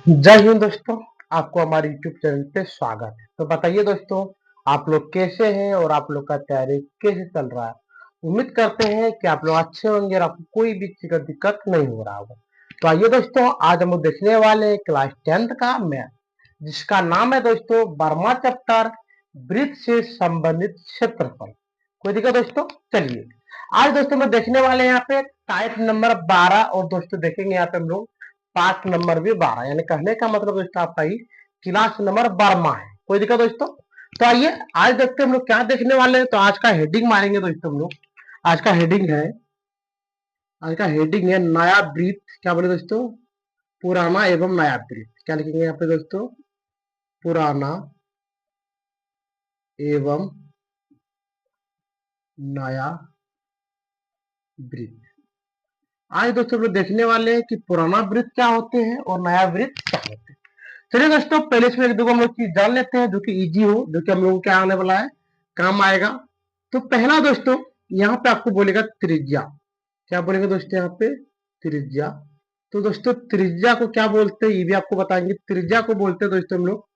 जय हिंद दोस्तों। आपको हमारे YouTube चैनल पे स्वागत है। तो बताइए दोस्तों, आप लोग कैसे हैं और आप लोग का तैयारी कैसे चल रहा है। उम्मीद करते हैं कि आप लोग अच्छे होंगे और आपको कोई भी चीज का दिक्कत नहीं हो रहा होगा। तो आइए दोस्तों, आज हम लोग देखने वाले हैं क्लास 10th का मैथ, जिसका नाम है दोस्तों वर्मा चैप्टर, वृत्त से संबंधित क्षेत्रफल। कोई दिक्कत दोस्तों? चलिए आज दोस्तों हम देखने वाले हैं यहाँ पे टाइप नंबर 12 और दोस्तों देखेंगे यहाँ पे हम लोग पार्ट नंबर भी 12, यानी कहने का मतलब दोस्तों आपका ही क्लास नंबर 12 है। कोई दिक्कत दोस्तों? तो आइए आज देखते हैं हम लोग क्या देखने वाले हैं। तो आज का हेडिंग मारेंगे दोस्तों हम लोग। आज का हेडिंग है आज का हेडिंग है नया वृत्त। क्या बोले दोस्तों? पुराना एवं नया वृत्त। क्या लिखेंगे यहाँ पे दोस्तों? पुराना एवं नया वृत्त। आज दोस्तों हम लोग देखने वाले हैं कि पुराना वृत्त क्या होते हैं और नया वृत्त क्या होते हैं। चलिए दोस्तों, पहले इसमें एक दो हम लोग चीज जान लेते हैं जो कि इजी हो, जो कि हम लोगों को क्या आने वाला है, काम आएगा। तो पहला दोस्तों, यहाँ पे आपको बोलेगा त्रिज्या। क्या बोलेगा दोस्तों यहाँ पे? त्रिज्या। तो दोस्तों त्रिज्या को क्या बोलते हैं ये भी आपको बताएंगे। त्रिज्या को बोलते हैं दोस्तों हम लोग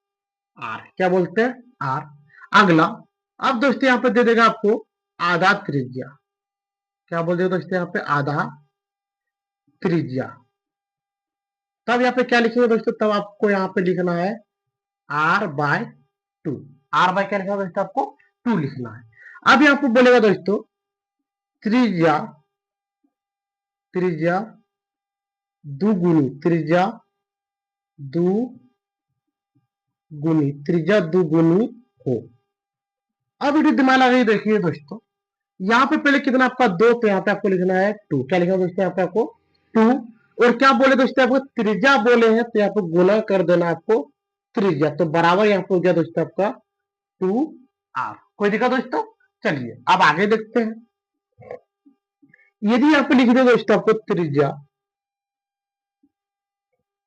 आर। क्या बोलते हैं? आर। अगला, अब दोस्तों यहाँ पे दे देगा आपको आधा त्रिज्या। क्या बोल देगा दोस्तों यहाँ पे? आधा त्रिज्या। तब यहाँ पे क्या लिखेंगे दोस्तों? तब आपको यहाँ पे लिखना है r/2। आर बाय क्या लिखना है दोस्तों? आपको 2 लिखना है। अब यहाँ पे बोलेगा दोस्तों त्रिज्या, त्रिज्या दुगुनी, त्रिज्या दुगुनी, त्रिज्या दुगुनी हो। अब ये दिमाग लगा देखिए दोस्तों, यहाँ पे पहले कितना आपका 2, तो यहाँ पे आपको लिखना है 2। क्या लिखना है दोस्तों यहाँ पे आपको? 2। और क्या बोले दोस्तों आपको? त्रिज्या बोले हैं तो यहाँ पे गुना कर देना आपको त्रिज्या, तो बराबर यहाँ पे हो गया दोस्तों आपका 2r। कोई दिक्कत दोस्तों? चलिए अब आगे देखते हैं। यदि यहाँ पे लिख दे दोस्तों आपको त्रिज्या,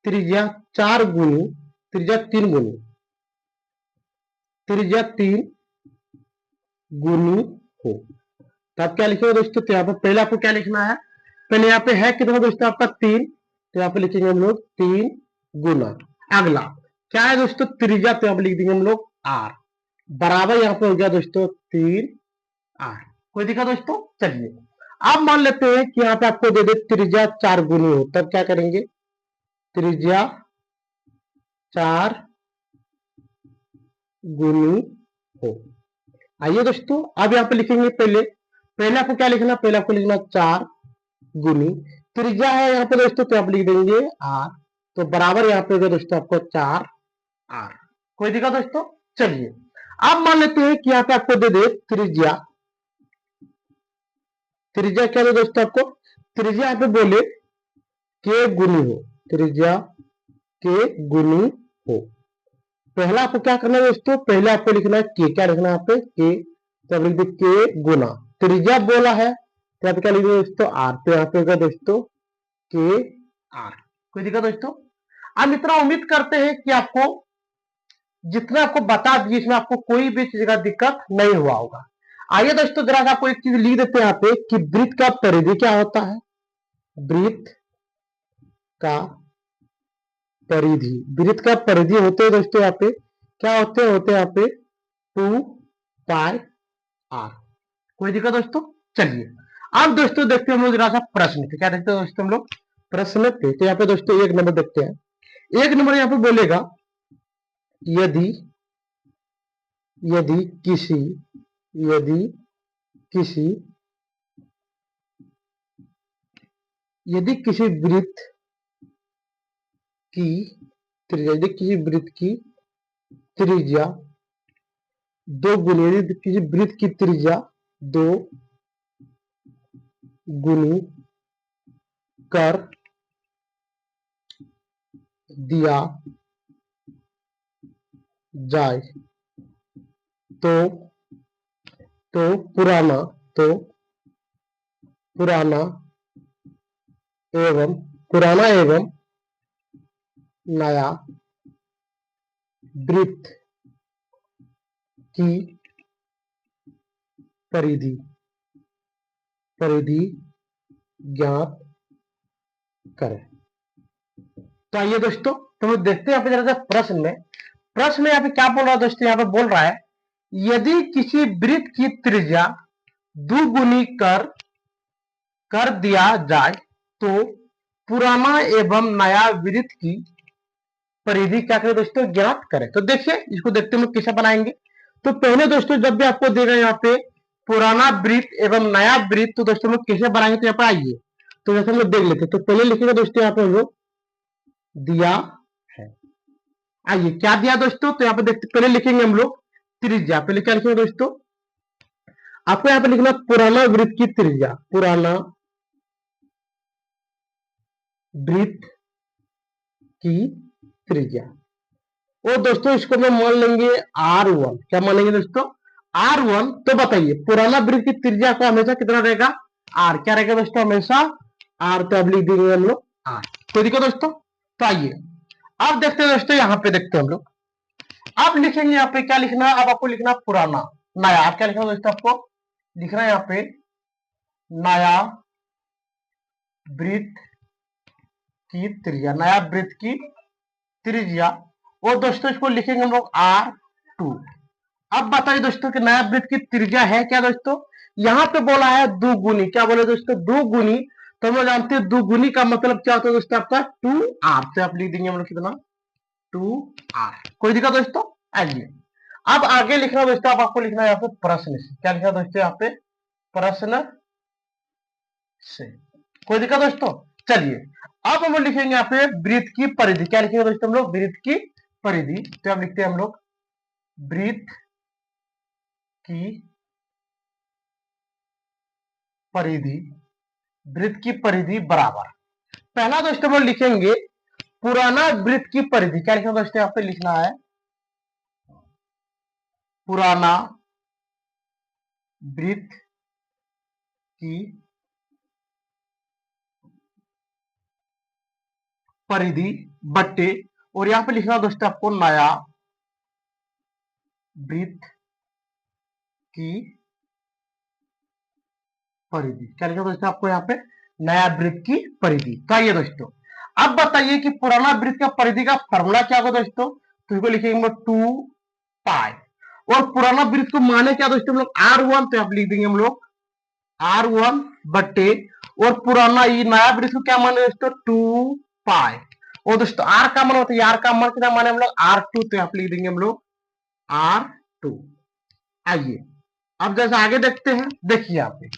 त्रिज्या 4 गुनी, त्रिज्या 3 गुनी, त्रिज्या 3 गुनी हो, तो आप क्या लिखेंगे दोस्तों? तो यहाँ पे पहले आपको क्या लिखना है? पहले यहाँ पे है कितना दोस्तों आपका 3, तो यहाँ पे लिखेंगे हम लोग 3 गुना। अगला क्या है दोस्तों? त्रिज्या, तो यहाँ पे लिख देंगे हम लोग r, बराबर यहाँ पे हो गया दोस्तों 3r। कोई दिक्कत दोस्तों? चलिए अब मान लेते हैं कि यहाँ पे आपको दे दे त्रिज्या 4 गुनी हो, तब क्या करेंगे? त्रिज्या 4 गुनी हो। आइए दोस्तों, अब यहाँ पे लिखेंगे पहले पहले आपको क्या लिखना? पहले आपको लिखना 4 गुनी त्रिज्या है यहाँ पे दोस्तों, तो आप लिख देंगे r, तो बराबर यहाँ पे होगा दोस्तों आपको 4r। कोई दिक्कत दोस्तों? चलिए अब मान लेते हैं कि यहाँ पे आपको दे दे त्रिज्या, त्रिज्या क्या है दोस्तों आपको? त्रिज्या यहाँ पे बोले के गुनी हो, त्रिज्या के गुनी हो। पहला आपको क्या करना है दोस्तों? पहले आपको लिखना है के। क्या लिखना है यहाँ पे? के, तो आप लिख दे के गुना त्रिज्या बोला है, तो यहाँ पे क्या लिख दे दोस्तों? आर, तो यहाँ पे होगा दोस्तों के आर। कोई दिक्कत दोस्तों? अब मित्रों उम्मीद करते हैं कि आपको जितना आपको बता दिए इसमें आपको कोई भी चीज का दिक्कत नहीं हुआ होगा। आइए दोस्तों जरा आपको एक चीज लिख देते हैं यहाँ पे कि वृत्त का परिधि क्या होता है। वृत्त का परिधि, वृत्त का परिधि होते हैं दोस्तों यहाँ पे क्या होते हैं? होते हैं यहाँ पे 2πr। कोई दिक्कत दोस्तों? चलिए अब दोस्तों देखते हैं हम लोग जरा सा प्रश्न पे। क्या देखते हैं दोस्तों हम लोग? प्रश्न पे। तो यहाँ पे दोस्तों एक नंबर देखते हैं। एक नंबर यहाँ पे बोलेगा यदि यदि किसी यदि किसी यदि किसी वृत्त की त्रिज्या, यदि किसी वृत्त की त्रिज्या 2 गुनी, यदि किसी वृत्त की त्रिज्या 2 गुनी कर दिया जाए तो तो पुराना तो पुराना पुराना एवं नया वृत्त की परिधि परिधि ज्ञात करें। तो आइए दोस्तों तो हम देखते हैं यहाँ पे जरा सा प्रश्न में यहाँ पे क्या बोल रहा है दोस्तों, यहाँ पे बोल रहा है यदि किसी वृत्त की त्रिज्या दुगुनी कर दिया जाए तो पुराना एवं नया वृत्त की परिधि क्या करें दोस्तों, ज्ञात करें। तो देखिए इसको देखते हम लोग कैसे बनाएंगे। तो पहले दोस्तों जब भी आपको देगा यहाँ पे पुराना वृत्त एवं नया वृत्त, तो दोस्तों हम लोग कैसे बनाएंगे, तो यहाँ पे आइए तो जैसे हम लोग देख लेते हैं। तो पहले लिखेंगे दोस्तों यहाँ पे हम लोग दिया है, आइए क्या दिया दोस्तों, तो यहाँ पे देखते पहले लिखेंगे हम लोग त्रिज्या। पहले क्या लिखेंगे दोस्तों, आपको यहाँ पे लिखना पुराना वृत्त की त्रिज्या, पुराना वृत्त की त्रिज्या। और दोस्तों इसको मैं मान लेंगे R1। क्या मान लेंगे दोस्तों, R1। तो बताइए पुराना वृत्त की त्रिज्या का हमेशा कितना रहेगा, R। क्या रहेगा दोस्तों, हमेशा R। तो अब लिख देंगे हम लोग R। कोई दिक्कत दोस्तों। तो आइए अब देखते हैं दोस्तों, यहाँ पे देखते हैं हम लोग। अब लिखेंगे यहाँ पे क्या लिखना है, अब आपको लिखना पुराना नया। आप क्या लिखना दोस्तों, आपको लिखना है यहाँ पे नया वृत्त की त्रिज्या, नया वृत्त की त्रिज्या। और दोस्तों इसको लिखेंगे हम लोग R2। अब बताइए दोस्तों कि नया वृत्त की त्रिज्या है क्या दोस्तों, यहाँ पे बोला है दुगुनी। क्या बोले दोस्तों, दुगुनी। तो हम लोग जानते हैं दुगुनी का मतलब क्या होता है दोस्तों, आपका 2R। तो आप लिख देंगे हम लोग कितना, 2R। कोई दिक्कत दोस्तों। आइए अब आगे लिखना दोस्तों, अब आपको लिखना है यहाँ पे प्रश्न से। क्या लिखना दोस्तों, यहाँ पे प्रश्न से। कोई दिक्कत दोस्तों। चलिए अब हम लोग लिखेंगे यहाँ पे वृत्त की परिधि। क्या लिखेंगे दोस्तों हम लोग, वृत्त की परिधि। तो अब लिखते हैं हम लोग वृत्त की परिधि, वृत्त की परिधि बराबर, पहला दोस्तों हम लोग लिखेंगे पुराना वृत्त की परिधि। क्या लिखना दोस्तों, यहाँ पे लिखना है पुराना वृत्त की परिधि बट्टे, और यहाँ पे लिखना दोस्तों आपको नया वृत्त की परिधि। क्या लिखा दोस्तों आपको यहाँ पे, नया वृत्त की परिधि। तो आइए दोस्तों अब बताइए कि पुराना वृत्त का परिधि का फॉर्मूला क्या होगा दोस्तों, तो इसको लिखेंगे 2 पाई। और पुराना वृत्त को माने क्या दोस्तों हम लोग, R1। तो आप लिख देंगे हम लोग R1 बट्टे, और पुराना ये नया वृत्त को क्या माने दोस्तों, 2 पाई। और दोस्तों R का मान होता है, R का मान कितना माने हम लोग, R2। तो आप लिख देंगे हम लोग R2। आइए अब जैसे आगे देखते हैं, देखिए यहाँ पे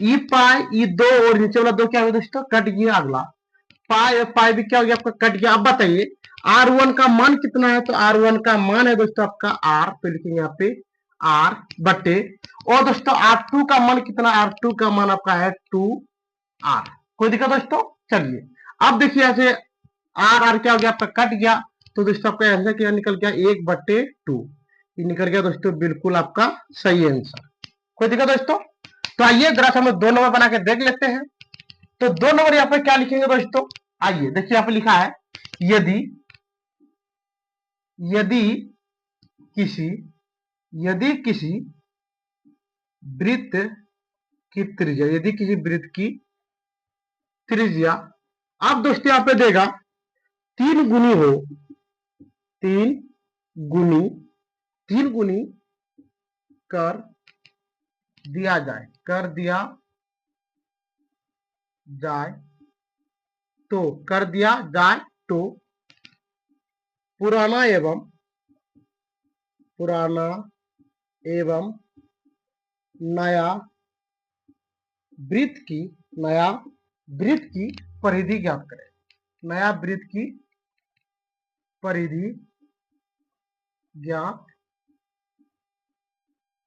ई पाई ई दो और नीचे वाला दो क्या हो गया दोस्तों, कट गया। अगला पाई और पाई भी क्या हो गया आपका, कट गया। अब बताइए R1 का मान कितना है, तो R1 का मान है दोस्तों आपका R। तो लिखेंगे यहाँ पे R बटे, और दोस्तों R2 का मान कितना, R2 का मान आपका है 2R। कोई दिक्कत दोस्तों। चलिए अब देखिए ऐसे R R क्या हो गया आपका, कट गया। तो दोस्तों आपका आंसर क्या निकल गया, 1/2 ये निकल गया दोस्तों, बिल्कुल आपका सही आंसर। कोई दिक्कत दोस्तों। तो आइए जरा हम लोग 2 नंबर बना के देख लेते हैं। तो 2 नंबर यहाँ पे क्या लिखेंगे दोस्तों, आइए देखिए यहाँ पे लिखा है यदि यदि किसी यदि किसी वृत्त की त्रिज्या, यदि किसी वृत्त की त्रिज्या, अब दोस्तों यहाँ पे देगा 3 गुनी हो, 3 गुनी 3 गुनी कर दिया जाए, कर दिया जाए तो, कर दिया जाए तो पुराना एवं नया वृत्त की परिधि ज्ञात करें, नया वृत्त की परिधि ज्ञात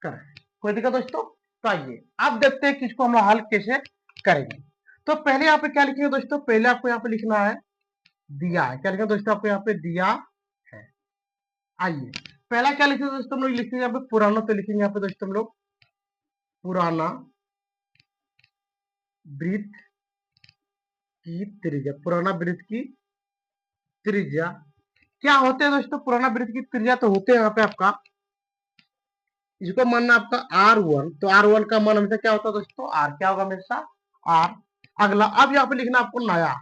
करें। कोई दिक्कत दोस्तों। तो आइए अब देखते हैं कि इसको हम हल कैसे करेंगे। तो पहले यहाँ पे क्या लिखेंगे दोस्तों, पहले आपको यहाँ पे लिखना है दिया है। क्या लिखा दोस्तों आपको यहाँ पे दिया है। आइए पहला क्या लिखेंगे दोस्तों, हम लोग लिखेंगे यहाँ पे पुराना। तो लिखेंगे यहाँ पे दोस्तों हम लोग पुराना वृत्त की त्रिज्या, पुराना वृत्त की त्रिज्या क्या होते हैं दोस्तों, पुराना वृत्त की त्रिज्या तो होते हैं यहाँ पे आपका, इसको मानना आपका R1। तो R1 का मान हमेशा क्या होता है दोस्तों, R। क्या होगा हमेशा R। अगला अब यहाँ पे लिखना आपको नया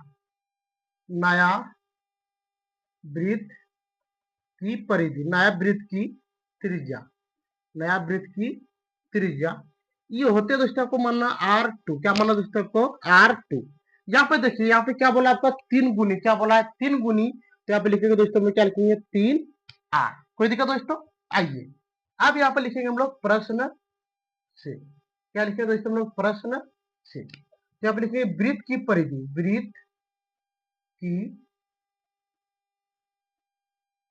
वृत्त की परिधि, नया वृत्त की त्रिज्या, नया वृत्त की त्रिज्या ये होते दोस्तों आपको मानना R2। क्या मानना दोस्तों आपको? R2। यहाँ पे देखिए, यहाँ पे क्या बोला आपका? 3 गुनी। क्या बोला है? 3 गुनी। तो यहाँ पे लिखेंगे दोस्तों, हम क्या लिखेंगे? 3R। कोई दिक्कत दोस्तों? आइए अब यहाँ पे लिखेंगे हम लोग प्रश्न से। क्या लिखेंगे दोस्तों हम लोग? प्रश्न से। तो यहाँ पे लिखेंगे वृत्त की परिधि, वृत्त की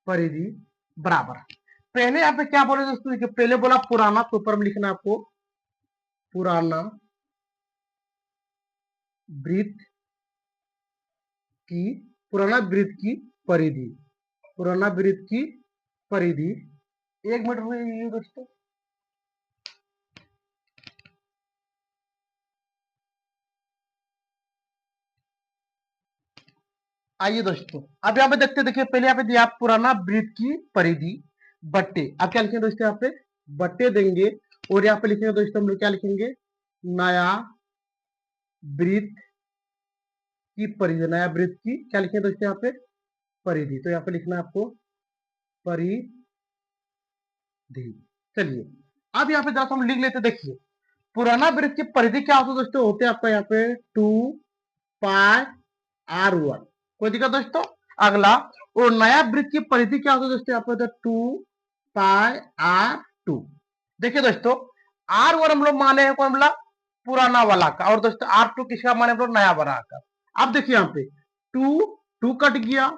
परिधि बराबर। पहले यहाँ पे क्या बोले दोस्तों? देखिए पहले बोला पुराना, तो ऊपर में लिखना आपको पुराना वृत्त की, पुराना वृत्त की परिधि, पुराना वृत्त की परिधि। एक मिनट में दोस्तों, आइए दोस्तों अब यहाँ पे देखते, देखिए पहले यहाँ पे दिया पुराना वृत्त की परिधि बट्टे। अब क्या लिखेंगे दोस्तों? यहाँ पे बट्टे देंगे और यहाँ पे लिखेंगे दोस्तों हम लोग क्या लिखेंगे? नया वृत्त की परिधि, नया वृत्त की क्या लिखेंगे दोस्तों? यहाँ पे परिधि। तो यहाँ पे लिखना है आपको परिधि। चलिए अब यहाँ पे जरा हम लिख लेते। देखिए पुराना वृत्त की परिधि क्या होता है दोस्तों? होते हैं आपका यहाँ पे 2πr1। कोई दिक्कत दोस्तों? अगला, और नया वृत्त की परिधि क्या होता है दोस्तों? यहाँ पे 2πr2। देखिए दोस्तों R1 हम लोग माने हैं कौन बोला? पुराना वाला का। और दोस्तों R2 किसका माने? हम लोग नया वाला का। अब देखिए यहाँ पे 2 कट गया,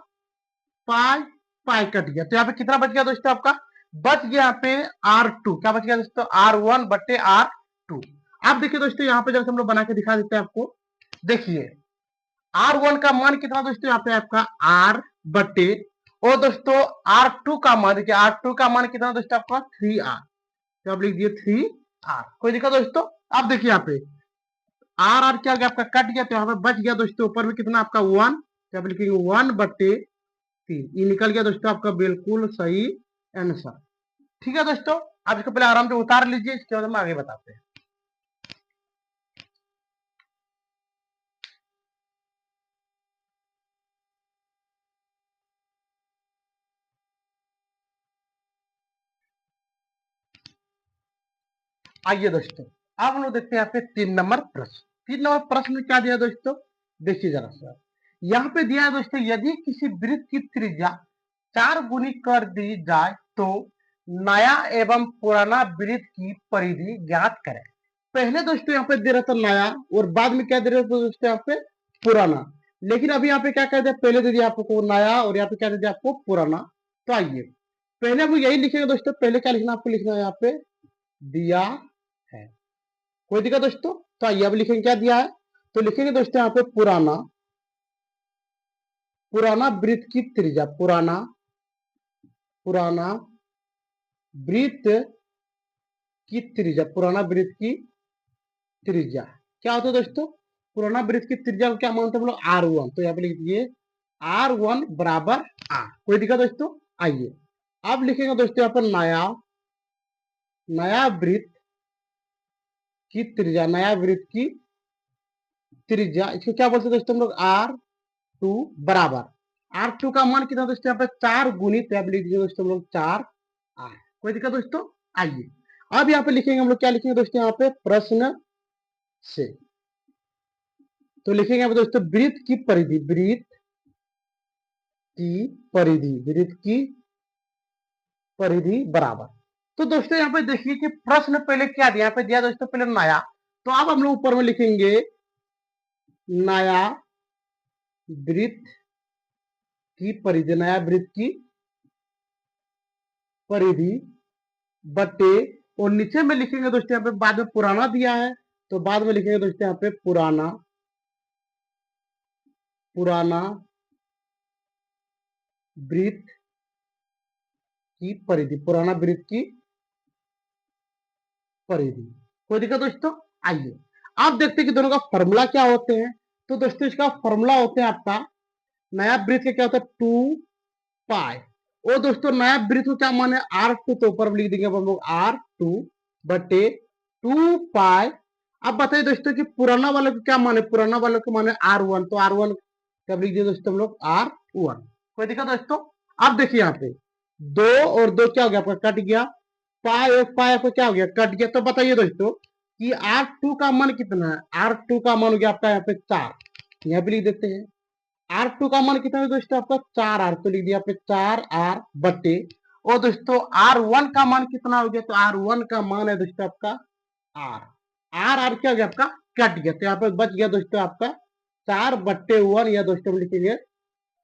पाई पाई कट गया, तो यहाँ पे कितना बच गया दोस्तों? आपका बच गया यहाँ पे R2। क्या बच गया दोस्तों? R1 बटे R2। अब देखिए दोस्तों यहाँ पे जब हम लोग बना के दिखा देते हैं आपको। देखिए R1 का मान कितना दोस्तों? यहाँ पे आपका R बटे, और दोस्तों R2 का मान, देखिए R2 का मान कितना दोस्तों? आपका 3R। तो आप लिख दिए 3R। कोई दिक्कत दोस्तों? अब देखिए यहाँ पे आर आर क्या हो गया? आपका कट गया, तो यहाँ पे बच गया दोस्तों ऊपर में कितना? आपका 1। तो आप लिखेंगे 1/3। ये निकल गया दोस्तों आपका बिल्कुल सही आंसर। ठीक है दोस्तों, आप इसको पहले आराम से उतार लीजिए, इसके बाद हम आगे बताते हैं। आइए दोस्तों अब हम लोग देखते हैं यहाँ पे 3 नंबर प्रश्न। 3 नंबर प्रश्न में क्या दिया दोस्तों? देखिए जरा सा, यहाँ पे दिया है दोस्तों, यदि किसी वृत्त की त्रिज्या 4 गुनी कर दी जाए तो नया एवं पुराना वृत्त की परिधि ज्ञात करें। पहले दोस्तों यहाँ पे दे रहा था नया, और बाद में क्या दे रहा था दोस्तों? यहाँ पे पुराना। लेकिन अभी यहाँ पे क्या कर दिया? पहले दे दिया आपको नया, और यहाँ पे क्या दे दिया आपको? पुराना। तो आइए पहले हम यही लिखेंगे दोस्तों। पहले क्या लिखना? आपको लिखना है यहाँ पे दिया है। कोई दिक्कत दोस्तों? तो आइए अब लिखेंगे क्या दिया है। तो लिखेंगे दोस्तों यहाँ पे पुराना, पुराना वृत्त की त्रिज्या, पुराना, पुराना वृत्त की त्रिज्या, पुराना वृत्त की त्रिज्या क्या होता है दोस्तों? पुराना वृत्त की त्रिज्या को क्या मानते हैं हम लोग? R1। तो यहाँ पे लिख दिए R1 बराबर R। कोई दिक्कत दोस्तों? आइए अब लिखेंगे दोस्तों यहाँ पर नया, नया वृत्त की त्रिज्या, नया वृत्त की त्रिज्या, इसको क्या बोलते हैं दोस्तों हम लोग? R2 बराबर, R2 का मान कितना दोस्तों? यहाँ पे 4 गुनी। तो यहाँ पे लिख दीजिए दोस्तों हम लोग 4R। कोई दिक्कत दोस्तों? आइए अब यहाँ पे लिखेंगे हम लोग, क्या लिखेंगे दोस्तों? यहाँ पे प्रश्न से। तो लिखेंगे यहाँ पे दोस्तों वृत्त की परिधि, वृत्त की परिधि, वृत्त की परिधि बराबर। तो दोस्तों यहाँ पे देखिए कि प्रश्न पहले क्या दिया? यहाँ पे दिया दोस्तों पहले नया। तो अब हम लोग ऊपर में लिखेंगे नया वृत्त की परिधि, नया वृत्त की परिधि बटे, और नीचे में लिखेंगे दोस्तों यहाँ पे बाद में पुराना दिया है, तो बाद में लिखेंगे दोस्तों यहाँ पे पुराना, पुराना वृत्त की परिधि, पुराना वृत्त की परिधि। कोई दिक्कत दोस्तों? आइए आप देखते हैं कि दोनों का फॉर्मूला क्या होते हैं। तो दोस्तों इसका फॉर्मूला होते हैं आपका, नया वृत्त का क्या होता है? 2π। और दोस्तों नया वृत्त को क्या माने? R2। तो ऊपर लिख देंगे हम लोग R2 बटे 2π। अब बताइए दोस्तों कि पुराना वाले को क्या माने? पुराना वाले को माने R1। तो R1 कब लिख दिए दोस्तों हम लोग? R1। कोई दिक्कत दोस्तों? अब देखिए यहाँ पे 2 और 2 क्या हो गया आपका, कट गया। पाई और पाई आपको क्या हो गया, कट गया। तो बताइए दोस्तों कि R2 का मान कितना है। R2 का मान हो गया आपका यहाँ पे 4, यहाँ पे लिख देते हैं। R2 का मान कितना है दोस्तों आपका 4R, तो लिख दिया आपने 4R बटे। और दोस्तों R1 का मान कितना हो गया, तो R1 का मान है दोस्तों आपका R। R क्या हो गया आपका, कट गया। तो यहाँ पे बच गया दोस्तों आपका 4/1, या दोस्तों हम लिखेंगे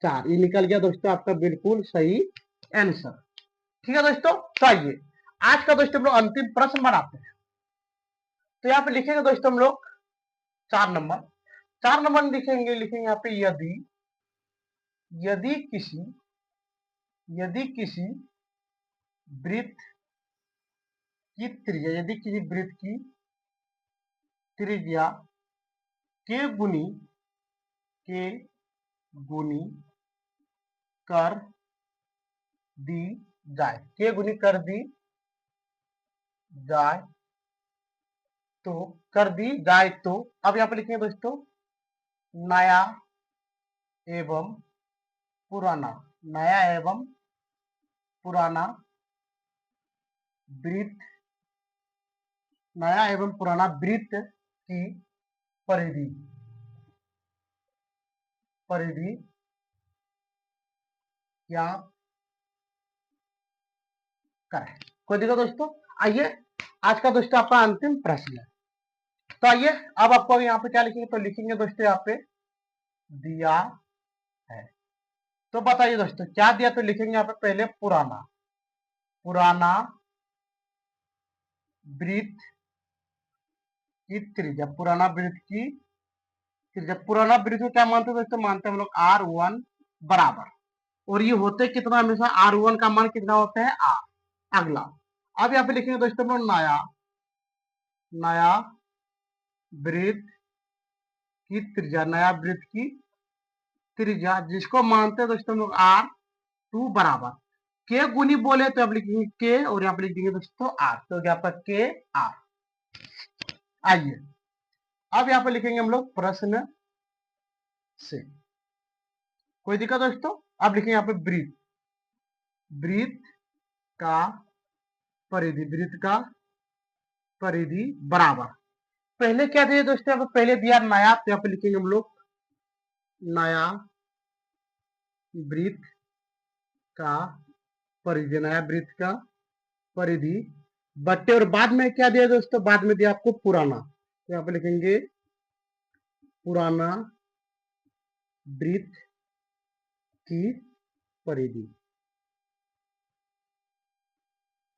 4। ये निकल गया दोस्तों आपका बिल्कुल सही आंसर। ठीक है दोस्तों, तो आइए आज का दोस्तों हम लोग अंतिम प्रश्न बनाते हैं। तो यहाँ पे लिखेंगे दोस्तों हम लोग 4 नंबर। 4 नंबर में लिखेंगे यहाँ पे यदि यदि किसी यदि किसी वृत्त की त्रिज्या यदि किसी वृत्त की त्रिज्या के गुनी के गुनी कर दी जाए, के गुनी कर दी जाए तो अब यहाँ पे लिखेंगे दोस्तों नया एवं पुराना, नया एवं पुराना वृत्त, नया एवं पुराना वृत्त की परिधि परिधि क्या करें। कोई दिक्कत दोस्तों? आइए आज का दोस्तों आपका अंतिम प्रश्न है। तो आइए अब आपको यहाँ पे क्या लिखेंगे, तो लिखेंगे दोस्तों यहाँ पे दिया है। तो बताइए दोस्तों क्या दिया, तो लिखेंगे यहाँ पे पहले पुराना वृत्त की त्रिज्या, पुराना वृत्त की त्रिज्या। पुराना वृत्त में क्या मानते हैं दोस्तों, मानते हैं हम लोग R1 बराबर, और ये होते कितना, हमेशा R1 का मान कितना होता है R। अगला अब यहाँ पे लिखेंगे दोस्तों हम लोग नया वृत्त की त्रिज्या, नया वृत्त की त्रिज्या जिसको मानते हैं दोस्तों हम लोग R2 बराबर, के गुनी बोले तो आप लिखेंगे के, और यहाँ पे लिख देंगे दोस्तों R, तो क्या आपका के R। आइए अब यहाँ पे लिखेंगे हम लोग प्रश्न से। कोई दिक्कत दोस्तों? अब लिखेंगे यहाँ पे वृत्त का परिधि बराबर। पहले क्या दिया दोस्तों, यहाँ पे पहले दिया नया, तो यहाँ पे लिखेंगे हम लोग नया वृत्त का परिधि, नया वृत्त का परिधि बट्टे, और बाद में क्या दिया दोस्तों, बाद में दिया आपको पुराना, तो यहाँ पे लिखेंगे पुराना वृत्त की परिधि।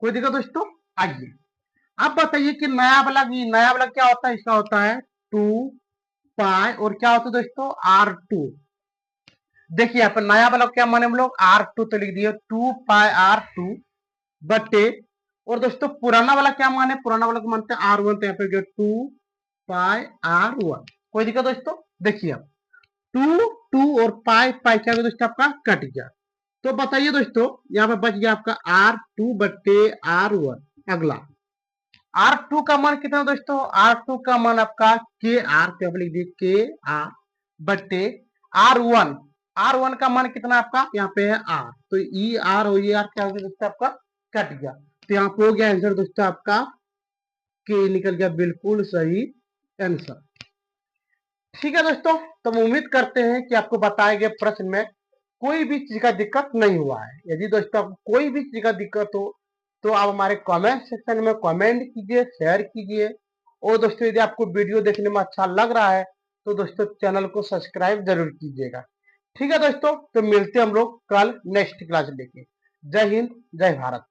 कोई दिक्कत दोस्तों? आइए अब बताइए कि नया वाला क्या होता है, इसका होता है 2 पाई, और क्या होता है दोस्तों R2। देखिए यहाँ पर नया वाला क्या माने हम लोग R2, तो लिख दिए 2 पाई R2 बटे, और दोस्तों पुराना वाला क्या माने, पुराना वाला को मानते हैं R1, तो यहाँ पे 2 पाई R1। कोई दिक्कत दोस्तों? देखिए अब 2 और पाई क्या होगा दोस्तों आपका कट गया। तो बताइए दोस्तों यहाँ पे बच गया आपका R2 बटे R1। अगला R2 का मान कितना दोस्तों, R2 का मान आपका के आर, तो आप लिख दिए के आर बटे R1 का मान कितना आपका यहाँ पे है R, तो ई आर और ये आर क्या हो गया दोस्तों आपका कट गया। तो यहाँ पे हो गया आंसर दोस्तों आपका के, निकल गया बिल्कुल सही आंसर। ठीक है दोस्तों, तो हम उम्मीद करते हैं कि आपको बताए गए प्रश्न में कोई भी चीज का दिक्कत नहीं हुआ है। यदि दोस्तों आपको कोई भी चीज का दिक्कत हो तो आप हमारे कमेंट सेक्शन में कमेंट कीजिए, शेयर कीजिए, और दोस्तों यदि आपको वीडियो देखने में अच्छा लग रहा है तो दोस्तों चैनल को सब्सक्राइब जरूर कीजिएगा। ठीक है दोस्तों, तो मिलते हैं हम लोग कल नेक्स्ट क्लास लेके। जय हिंद, जय भारत।